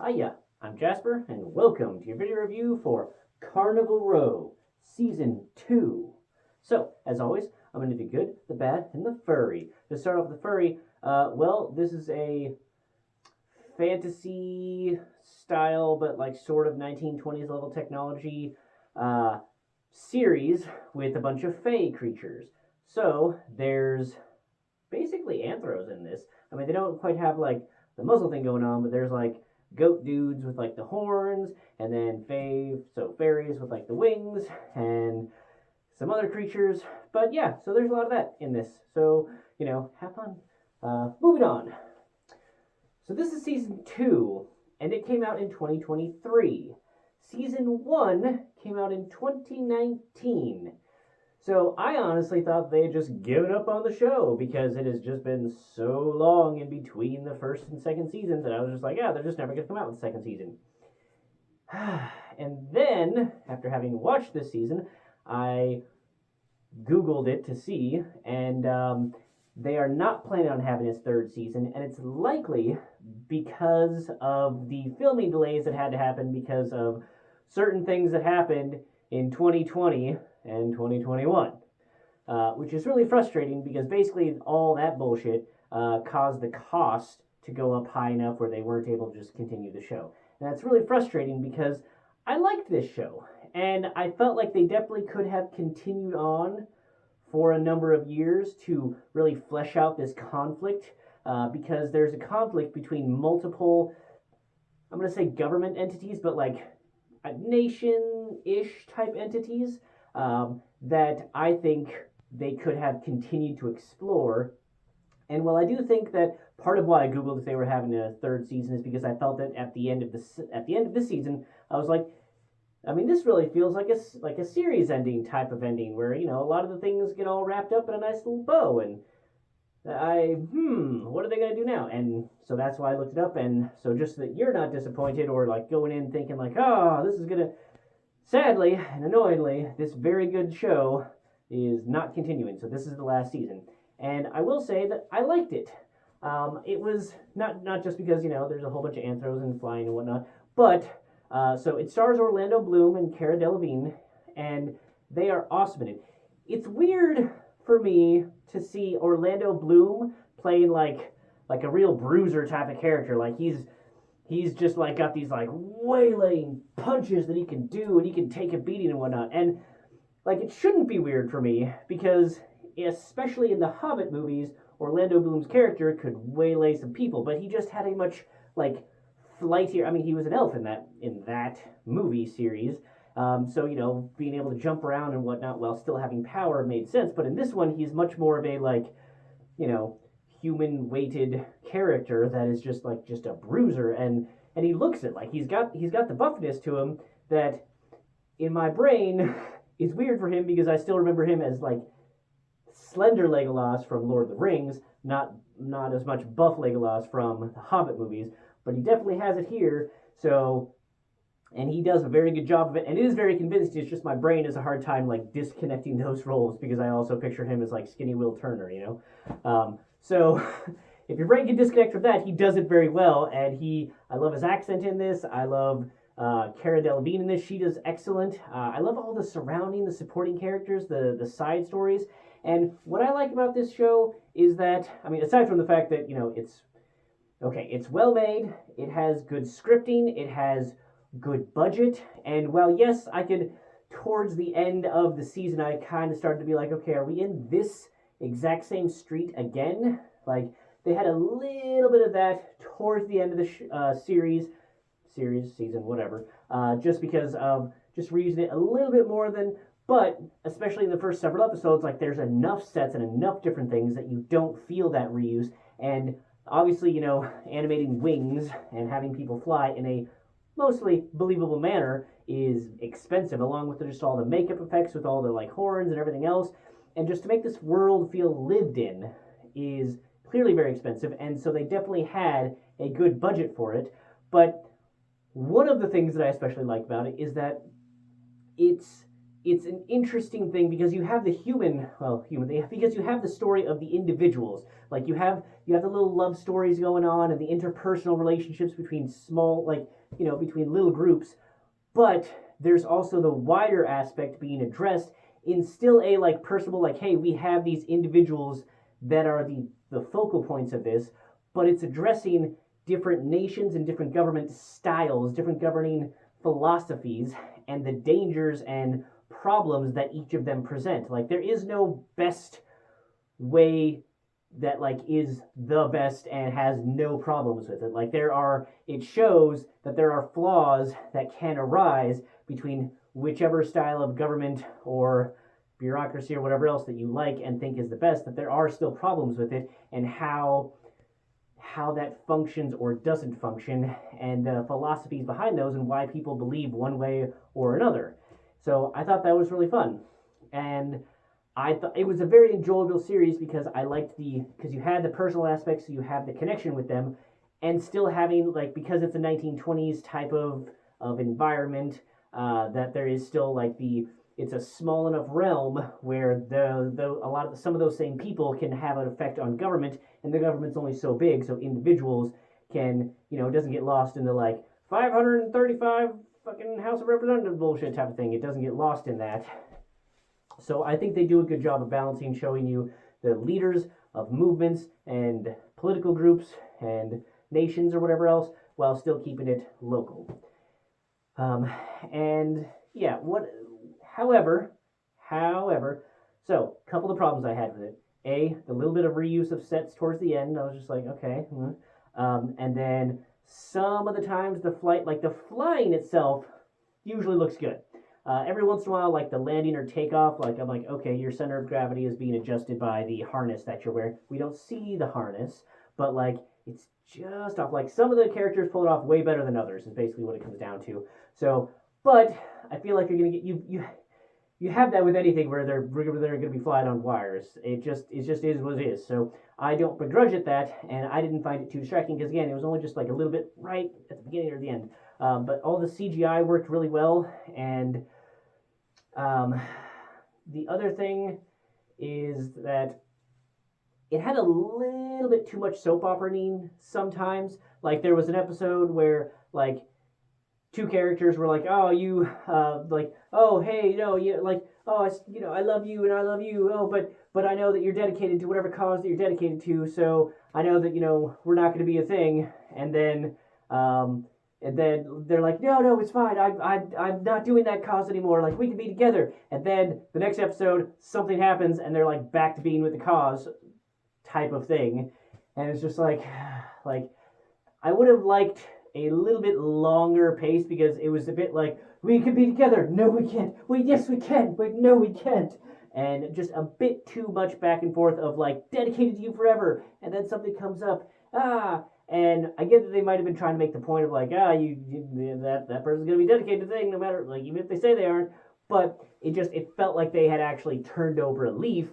Hiya, I'm Jasper, and welcome to your video review for Carnival Row, Season 2. So, as always, I'm going to do the good, the bad, and the furry. To start off with the furry, this is a fantasy style, but like sort of 1920s level technology series with a bunch of fae creatures. So, there's basically anthros in this. I mean, they don't quite have like the muzzle thing going on, but there's like goat dudes with like the horns, and then fairies with like the wings, and some other creatures. But yeah, so there's a lot of that in this. So, have fun. Moving on. So this is season 2, and it came out in 2023. Season 1 came out in 2019. So I honestly thought they had just given up on the show because it has just been so long in between the first and second seasons that I was just like, yeah, they're just never going to come out with the second season. And then, after having watched this season, I Googled it to see, and they are not planning on having its third season, and it's likely because of the filming delays that had to happen because of certain things that happened in 2020 and 2021, which is really frustrating because basically all that bullshit caused the cost to go up high enough where they weren't able to just continue the show. And that's really frustrating because I liked this show, and I felt like they definitely could have continued on for a number of years to really flesh out this conflict, because there's a conflict between multiple, I'm going to say government entities, but like nation-ish type entities, that I think they could have continued to explore. And while I do think that part of why I googled if they were having a third season is because I felt that at the end of this season, I was like, I mean, this really feels like a series ending type of ending where a lot of the things get all wrapped up in a nice little bow, and what are they gonna do now? And so that's why I looked it up, and so just so that you're not disappointed or like going in thinking like, oh, this is gonna, sadly and annoyingly, this very good show is not continuing. So this is the last season, and I will say that I liked it. It was not just because there's a whole bunch of anthros and flying and whatnot, but so it stars Orlando Bloom and Cara Delevingne, and they are awesome in it. It's weird for me to see Orlando Bloom playing like a real bruiser type of character. Like he's just like got these like waylaying punches that he can do, and he can take a beating and whatnot. And like it shouldn't be weird for me because especially in the Hobbit movies, Orlando Bloom's character could waylay some people, but he just had a much like flightier. I mean, he was an elf in that movie series. So being able to jump around and whatnot while still having power made sense. But in this one, he's much more of a like, human-weighted character that is just a bruiser, and he looks it like he's got the buffness to him that in my brain is weird for him because I still remember him as like slender Legolas from Lord of the Rings, not as much buff Legolas from the Hobbit movies, but he definitely has it here. So, and he does a very good job of it, and it is very convincing. It's just my brain has a hard time like disconnecting those roles because I also picture him as like skinny Will Turner, So if your brain can disconnect from that, he does it very well, and I love his accent in this. I love Cara Delevingne in this. She does excellent. I love all the supporting characters, the side stories. And what I like about this show is that, I mean, aside from the fact that, it's well made, it has good scripting, it has good budget, and while yes, towards the end of the season, I kind of started to be like, okay, are we in this exact same street again? Like, they had a little bit of that towards the end of the season, whatever, just because of just reusing it a little bit more than, but especially in the first several episodes, like there's enough sets and enough different things that you don't feel that reuse, and obviously, animating wings and having people fly in a mostly believable manner is expensive, along with just all the makeup effects with all the like horns and everything else. And just to make this world feel lived in is clearly very expensive, and so they definitely had a good budget for it. But one of the things that I especially like about it is that it's it's an interesting thing because you have the because you have the story of the individuals. Like you have the little love stories going on and the interpersonal relationships between between little groups, but there's also the wider aspect being addressed in still a like personal, like, hey, we have these individuals that are the focal points of this, but it's addressing different nations and different government styles, different governing philosophies, and the dangers and problems that each of them present. Like there is no best way that like is the best and has no problems with it. Like it shows that there are flaws that can arise between whichever style of government or bureaucracy or whatever else that you like and think is the best, that there are still problems with it, and how that functions or doesn't function, and the philosophies behind those, and why people believe one way or another. So I thought that was really fun, and I thought it was a very enjoyable series because because you had the personal aspects, so you have the connection with them, and still having like, because it's a 1920s type of environment, that there is still like it's a small enough realm where some of those same people can have an effect on government, and the government's only so big, so individuals can, it doesn't get lost in the like 535 fucking House of Representatives bullshit type of thing. It doesn't get lost in that. So I think they do a good job of balancing, showing you the leaders of movements and political groups and nations or whatever else, while still keeping it local. And yeah, however, so a couple of problems I had with it. The little bit of reuse of sets towards the end, I was just like, okay. And then some of the times the flying itself usually looks good. Every once in a while, like the landing or takeoff, like I'm like, okay, your center of gravity is being adjusted by the harness that you're wearing. We don't see the harness, but like it's just off. Like some of the characters pull it off way better than others, is basically what it comes down to. So, but I feel like you're gonna get you have that with anything where they're going to be flying on wires. It just is what it is. So I don't begrudge it that, and I didn't find it too distracting because again, it was only just like a little bit right at the beginning or the end. But all the CGI worked really well, and the other thing is that it had a little bit too much soap operaing sometimes. Like there was an episode where like two characters were like, oh, you, like, oh, hey, like, oh, I love you and I love you. Oh, but I know that you're dedicated to whatever cause that you're dedicated to. So I know that, we're not going to be a thing. And then they're like, no, it's fine. I'm not doing that cause anymore. Like we can be together. And then the next episode, something happens and they're like back to being with the cause type of thing. And it's just like I would have liked a little bit longer pace because it was a bit like, we could be together. No, we can't. Wait, yes, we can. Wait, no, we can't. And just a bit too much back and forth of like, dedicated to you forever. And then something comes up. And I get that they might have been trying to make the point of like, that person's going to be dedicated to the thing no matter, like, even if they say they aren't. But it felt like they had actually turned over a leaf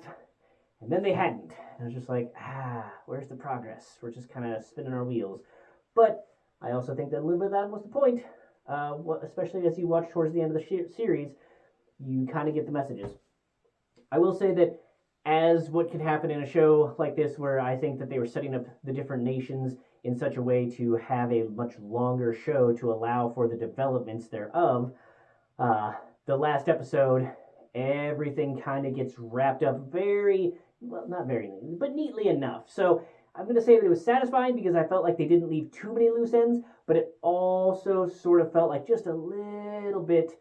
and then they hadn't. And I was just like, where's the progress? We're just kind of spinning our wheels. But I also think that a little bit of that was the point, especially as you watch towards the end of the series, you kind of get the messages. I will say that as what could happen in a show like this, where I think that they were setting up the different nations in such a way to have a much longer show to allow for the developments thereof, the last episode, everything kind of gets wrapped up not very neatly, but neatly enough. So I'm going to say that it was satisfying because I felt like they didn't leave too many loose ends, but it also sort of felt like just a little bit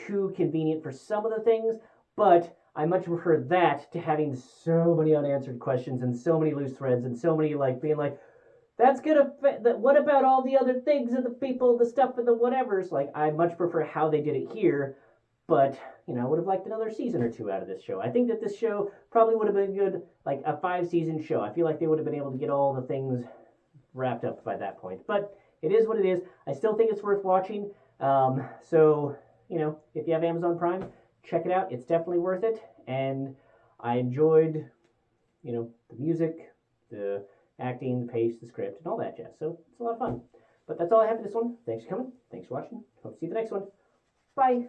too convenient for some of the things, but I much prefer that to having so many unanswered questions and so many loose threads and so many like being like, what about all the other things and the people, the stuff and the whatevers? Like, I much prefer how they did it here, but I would have liked another season or two out of this show. I think that this show probably would have been good, like a 5-season show. I feel like they would have been able to get all the things wrapped up by that point. But it is what it is. I still think it's worth watching. So, if you have Amazon Prime, check it out. It's definitely worth it. And I enjoyed, the music, the acting, the pace, the script, and all that jazz. So it's a lot of fun. But that's all I have for this one. Thanks for coming. Thanks for watching. Hope to see you the next one. Bye.